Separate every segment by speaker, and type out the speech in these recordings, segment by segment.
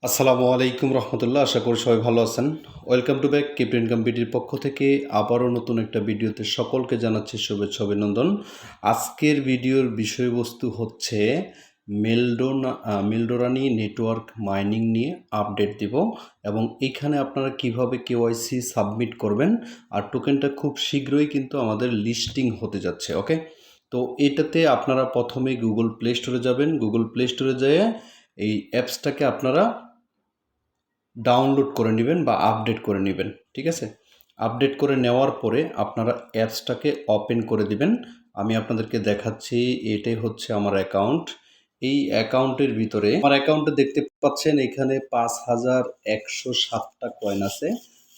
Speaker 1: আসসালামু আলাইকুম রহমতুল্লাহ। আশা করি সবাই ভালো আছেন। Welcome to back crypto income বিডির পক্ষ থেকে আবারও নতুন একটা ভিডিওতে সকলকে জানাচ্ছি শুভেচ্ছা অভিনন্দন। আজকের ভিডিওর বিষয়বস্তু হচ্ছে মেলডোরানি নেটওয়ার্ক মাইনিং নিয়ে আপডেট দিব এবং এখানে আপনারা কিভাবে কেওয়াইসি সাবমিট করবেন আর টোকেনটা খুব শীঘ্রই কিন্তু আমাদের লিস্টিং হতে যাচ্ছে। ওকে, তো এটাতে আপনারা প্রথমে গুগল প্লে স্টোরে যাবেন। গুগল প্লে স্টোরে যেয়ে এই অ্যাপসটাকে আপনারা ডাউনলোড করে নেবেন বা আপডেট করে নেবেন। ঠিক আছে, আপডেট করে নেওয়ার পরে আপনারা অ্যাপসটাকে ওপেন করে দিবেন। আমি আপনাদেরকে দেখাচ্ছি, এটাই হচ্ছে আমার অ্যাকাউন্ট। এই অ্যাকাউন্টের ভিতরে আমার অ্যাকাউন্টে দেখতে পাচ্ছেন এখানে 5107টা কয়েন আছে।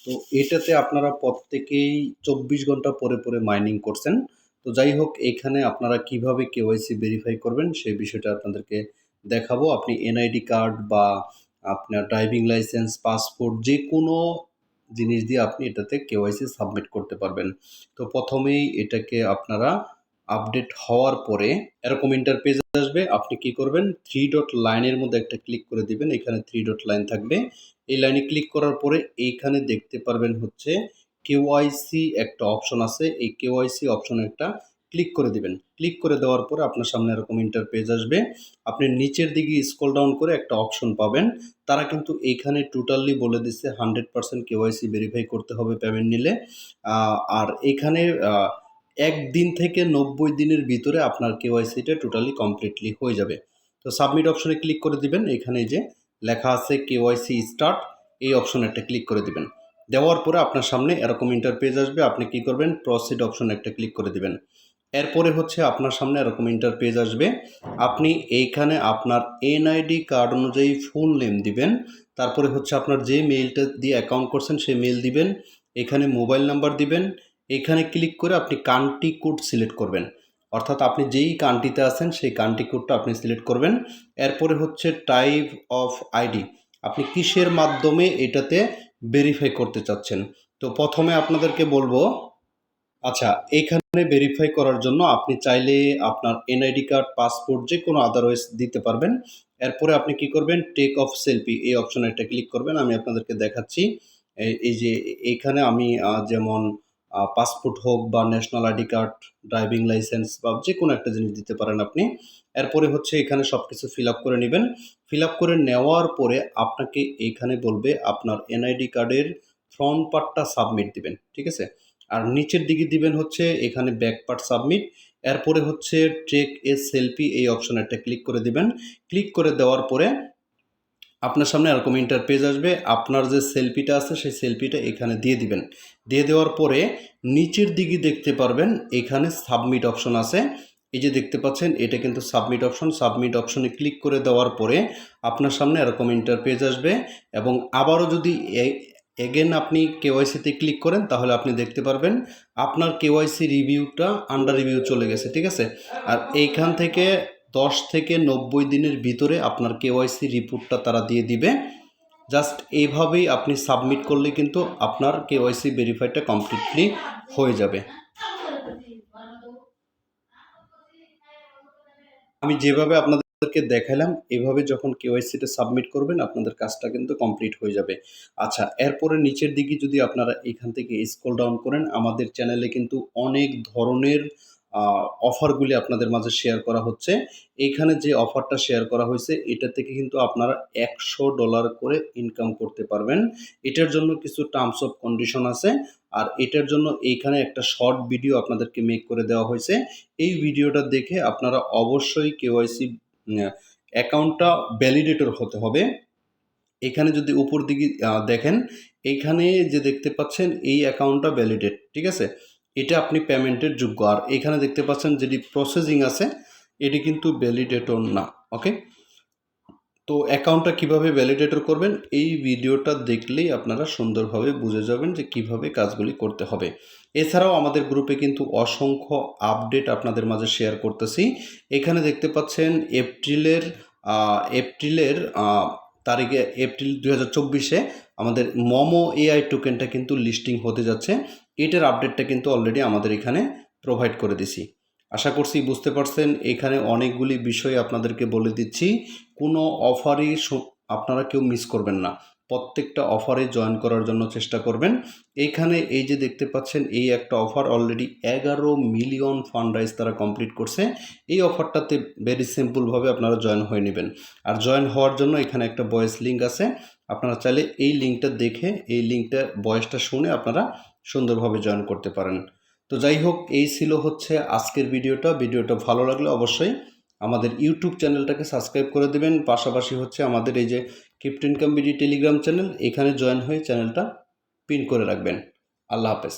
Speaker 1: তো এটাতে আপনারা প্রত্যেকেই 24 ঘন্টা পরে পরে মাইনিং করছেন। তো যাই হোক, এখানে আপনারা কিভাবে কেওয়াইসি ভেরিফাই করবেন সেই বিষয়টা আপনাদেরকে দেখাবো। আপনি এনআইডি কার্ড বা আপনার ড্রাইভিং লাইসেন্স, পাসপোর্ট যে কোনো জিনিস দিয়ে আপনি এটাতে কেওয়াইসি সাবমিট করতে পারবেন। তো প্রথমেই এটাকে আপনারা আপডেট হওয়ার পরে এরকম ইন্টারপেজ আসবে। আপনি কি করবেন, 3 ডট লাইনের মধ্যে একটা ক্লিক করে দিবেন। এখানে 3 ডট লাইন থাকবে। এই লাইনে ক্লিক করার পরে এইখানে দেখতে পারবেন হচ্ছে কেওয়াইসি একটা অপশন আছে। এই কেওয়াইসি অপশনে একটা ক্লিক করে দিবেন। ক্লিক করে দেওয়ার পরে আপনার সামনে এরকম ইন্টারপেজ আসবে। আপনি নিচের দিকে স্ক্রল ডাউন করে একটা অপশন পাবেন। তারা কিন্তু এইখানে টোটালি বলে দিচ্ছে 100% কেওয়াইসি ভেরিফাই করতে হবে পেমেন্ট নিলে। আর এখানে 1 দিন থেকে 90 দিনের ভিতরে আপনার কেওয়াইসিটা টোটালি কমপ্লিটলি হয়ে যাবে। তো সাবমিট অপশনে ক্লিক করে দিবেন। এখানে যে লেখা আছে কেওয়াইসি স্টার্ট, এই অপশনে একটা ক্লিক করে দিবেন। দেওয়ার পরে আপনার সামনে এরকম ইন্টারপেজ আসবে। আপনি কি করবেন, প্রসিড অপশনে একটা ক্লিক করে দিবেন। এরপরে হচ্ছে আপনার সামনে এরকম ইন্টারপেজ আসবে। আপনি এইখানে আপনার এনআইডি কার্ড অনুযায়ী ফুল নেম দিবেন। তারপরে হচ্ছে আপনার যে মেইলটা দিয়ে অ্যাকাউন্ট করছেন সেই মেইল দিবেন। এখানে মোবাইল নাম্বার দিবেন। এখানে ক্লিক করে আপনি কান্ট্রি কোড সিলেক্ট করবেন, অর্থাৎ আপনি যেই কান্ট্রিতে আছেন সেই কান্ট্রি কোডটা আপনি সিলেক্ট করবেন। এরপরে হচ্ছে টাইপ অফ আইডি, আপনি কিসের মাধ্যমে এটাতে ভেরিফাই করতে চাচ্ছেন। তো প্রথমে আপনাদেরকে বলবো, আচ্ছা, এখানে ভেরিফাই করার জন্য আপনি চাইলে আপনার এনআইডি কার্ড, পাসপোর্ট যে কোনো আদারওয়াইজ দিতে পারবেন। এরপরে আপনি কি করবেন, টেক অফ সেলফি এই অপশনে একটা ক্লিক করবেন। আমি আপনাদেরকে দেখাচ্ছি। এই যে এইখানে আমি যেমন পাসপোর্ট হোক বা national ID card, driving licence বা যে কোনো একটা জিনিস দিতে পারেন আপনি। এরপরে হচ্ছে এখানে সব কিছু ফিল আপ করে নেবেন। ফিল আপ করে নেওয়ার পরে আপনাকে এইখানে বলবে আপনার এনআইডি কার্ডের ফ্রন্ট পার্টটা সাবমিট দিবেন। ঠিক আছে, আর নিচের দিকে দিবেন হচ্ছে এখানে ব্যাক পার্ট সাবমিট। এরপরে হচ্ছে ট্রেক এ সেলফি এই অপশনে একটা ক্লিক করে দিবেন। ক্লিক করে দেওয়ার পরে আপনার সামনে এরকম ইন্টারপেজ আসবে। আপনার যে সেলফিটা আছে সেই সেলফিটা এখানে দিয়ে দিবেন। দিয়ে দেওয়ার পরে নিচের দিকে দেখতে পারবেন এখানে সাবমিট অপশন আছে। এই যে দেখতে পাচ্ছেন এটা কিন্তু সাবমিট অপশন। সাবমিট অপশনে ক্লিক করে দেওয়ার পরে আপনার সামনে এরকম ইন্টারপেজ আসবে এবং আবারও যদি এগেন আপনি কেওয়াইসিতে ক্লিক করেন তাহলে আপনি দেখতে পারবেন আপনার কেওয়াইসি রিভিউটা আন্ডার রিভিউ চলে গেছে। ঠিক আছে, আর এইখান থেকে 10 থেকে 90 দিনের ভিতরে আপনার কেওয়াইসি রিপোর্টটা তারা দিয়ে দিবে। জাস্ট এইভাবেই আপনি সাবমিট করলে কিন্তু আপনার কেওয়াইসি ভেরিফাইটা কমপ্লিটলি হয়ে যাবে। আমি যেভাবে আপনাদেরকে দেখালাম এভাবে যখন কেওয়াইসিটা সাবমিট করবেন আপনাদের কাজটা কিন্তু কমপ্লিট হয়ে যাবে। আচ্ছা, এরপরে নিচের দিকে যদি আপনারা এখান থেকে স্ক্রল ডাউন করেন, আমাদের চ্যানেলে কিন্তু অনেক ধরনের অফারগুলি আপনাদের মাঝে শেয়ার করা হচ্ছে। এইখানে যে অফারটা শেয়ার করা হয়েছে এটা থেকে কিন্তু আপনারা $100 করে ইনকাম করতে পারবেন। এটার জন্য কিছু টার্মস অফ কন্ডিশন আছে। আর এটার জন্য এইখানে একটা শর্ট ভিডিও আপনাদেরকে মেক করে দেওয়া হয়েছে। এই ভিডিওটা দেখে আপনারা অবশ্যই কেওয়াইসি অ্যাকাউন্টটা ভ্যালিডেটর হতে হবে। এখানে যদি উপর দিকে দেখেন, এইখানে যে দেখতে পাচ্ছেন এই অ্যাকাউন্টটা ভ্যালিডেট। ঠিক আছে, এটা আপনি পেমেন্টের যোগ্য। আর এখানে দেখতে পাচ্ছেন যেটি প্রসেসিং আছে এটি কিন্তু ভ্যালিডেটর না। ওকে, তো অ্যাকাউন্টটা কিভাবে ভ্যালিডেটর করবেন এই ভিডিওটা দেখলেই আপনারা সুন্দরভাবে বুঝে যাবেন যে কিভাবে কাজগুলি করতে হবে। এছাড়াও আমাদের গ্রুপে কিন্তু অসংখ্য আপডেট আপনাদের মাঝে শেয়ার করতেছি। এখানে দেখতে পাচ্ছেন এপ্রিলের তারিখে, এপ্রিল 2024-এ আমাদের মোমো এআই টোকেনটা কিন্তু লিস্টিং হতে যাচ্ছে। এটার আপডেটটা কিন্তু অলরেডি আমাদের এখানে প্রোভাইড করে দিছি। আশা করছি বুঝতে পারছেন। এখানে অনেকগুলি বিষয় আপনাদেরকে বলে দিচ্ছি। কোনো অফারই আপনারা কেউ মিস করবেন না। প্রত্যেকটা অফারে জয়েন করার জন্য চেষ্টা করবেন। এইখানে এই যে দেখতে পাচ্ছেন, এই একটা offer already 11 million fund rise তারা কমপ্লিট করছে। এই অফারটাতে ভেরি সিম্পলভাবে আপনারা জয়েন হয়ে নেবেন। আর জয়েন হওয়ার জন্য এখানে একটা ভয়েস লিঙ্ক আছে, আপনারা চাইলে এই লিঙ্কটা দেখে, এই লিঙ্কটার ভয়েসটা শুনে আপনারা সুন্দরভাবে জয়েন করতে পারেন। তো যাই হোক, এই ছিল হচ্ছে আজকের ভিডিওটা ভালো লাগলে অবশ্যই আমাদের ইউটিউব চ্যানেলটাকে সাবস্ক্রাইব করে দেবেন। পাশাপাশি হচ্ছে আমাদের এই যে crypto income BD Telegram channel, এখানে জয়েন হয়ে চ্যানেলটা পিন করে রাখবেন। আল্লাহ হাফেজ।